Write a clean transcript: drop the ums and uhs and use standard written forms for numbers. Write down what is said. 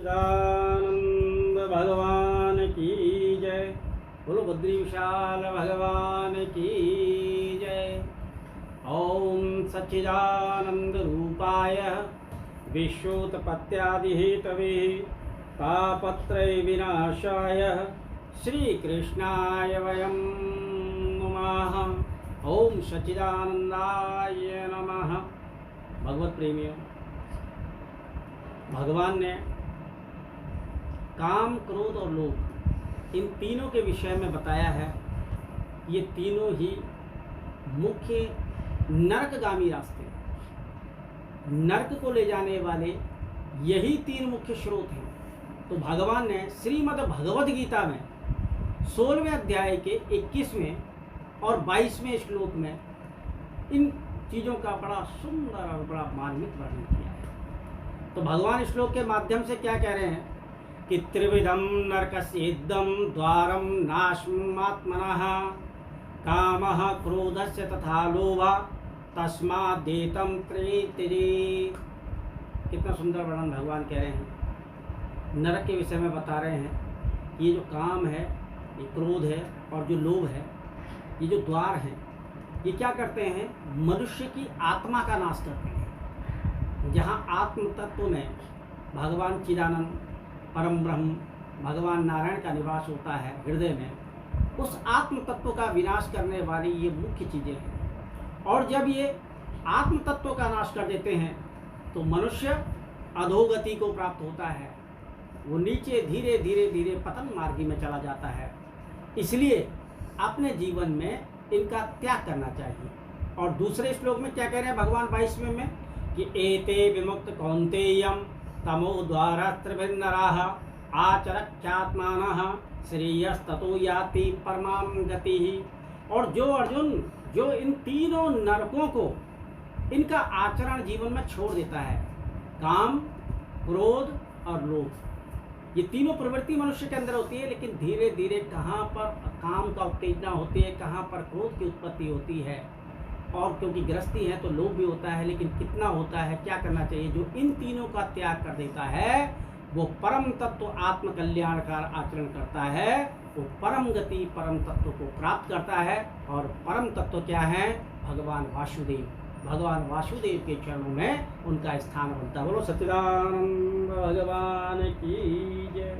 सच्चिदानंद भगवान की जय। बोलो बद्री विशाल भगवान की जय। ओम सच्चिदानंद रूपाय विश्वोत्पत्त्यादिहेतवे तापत्रय विनाशाय श्री कृष्णाय वयं नमः। ओम सच्चिदानंदाय नमः। भगवत प्रेमियों, भगवान ने काम, क्रोध और लोभ इन तीनों के विषय में बताया है। ये तीनों ही मुख्य नरकगामी रास्ते हैं। नरक को ले जाने वाले यही तीन मुख्य स्रोत हैं। तो भगवान ने श्रीमद् भगवद गीता में 16वें अध्याय के 21वें और 22वें श्लोक में इन चीज़ों का बड़ा सुंदर और बड़ा मार्मिक वर्णन किया है। तो भगवान श्लोक के माध्यम से क्या कह रहे हैं कि त्रिविधम नरकस्येदं द्वारम नाशमात्मनः कामः क्रोधस्य तथा लोभः तस्मादेतं त्रित्यजेत्। कितना सुंदर वर्णन भगवान कह रहे हैं। नरक के विषय में बता रहे हैं। ये जो काम है, ये क्रोध है और जो लोभ है, ये जो द्वार हैं, ये क्या करते हैं? मनुष्य की आत्मा का नाश करते हैं। जहाँ आत्म तत्व में भगवान चिदानंद परम ब्रह्म भगवान नारायण का निवास होता है हृदय में, उस आत्म तत्व का विनाश करने वाली ये मुख्य चीज़ें हैं। और जब ये आत्म तत्व का नाश कर देते हैं तो मनुष्य अधोगति को प्राप्त होता है। वो नीचे धीरे धीरे धीरे पतन मार्गी में चला जाता है। इसलिए अपने जीवन में इनका त्याग करना चाहिए। और दूसरे श्लोक में क्या कह रहे हैं भगवान 22वें में कि एते विमुक्त कौन्तेयं तमो द्वारा त्रिभिर्नराः आचरत्यात्मानः श्रेयस्ततो याति परमां गतिः। और जो अर्जुन जो इन तीनों नरकों को इनका आचरण जीवन में छोड़ देता है, काम, क्रोध और लोभ, ये तीनों प्रवृत्ति मनुष्य के अंदर होती है। लेकिन धीरे धीरे कहाँ पर काम का उत्तेजना होती है, कहाँ पर क्रोध की उत्पत्ति होती है। और क्योंकि गृहस्थी है तो लोभ भी होता है, लेकिन कितना होता है, क्या करना चाहिए? जो इन तीनों का त्याग कर देता है वो परम तत्व आत्म कल्याणकार आचरण करता है, वो परम गति परम तत्व को प्राप्त करता है। और परम तत्व क्या है? भगवान वासुदेव। भगवान वासुदेव के चरणों में उनका स्थान बनता है। बोलो सच्चिदानंद भगवान की जय।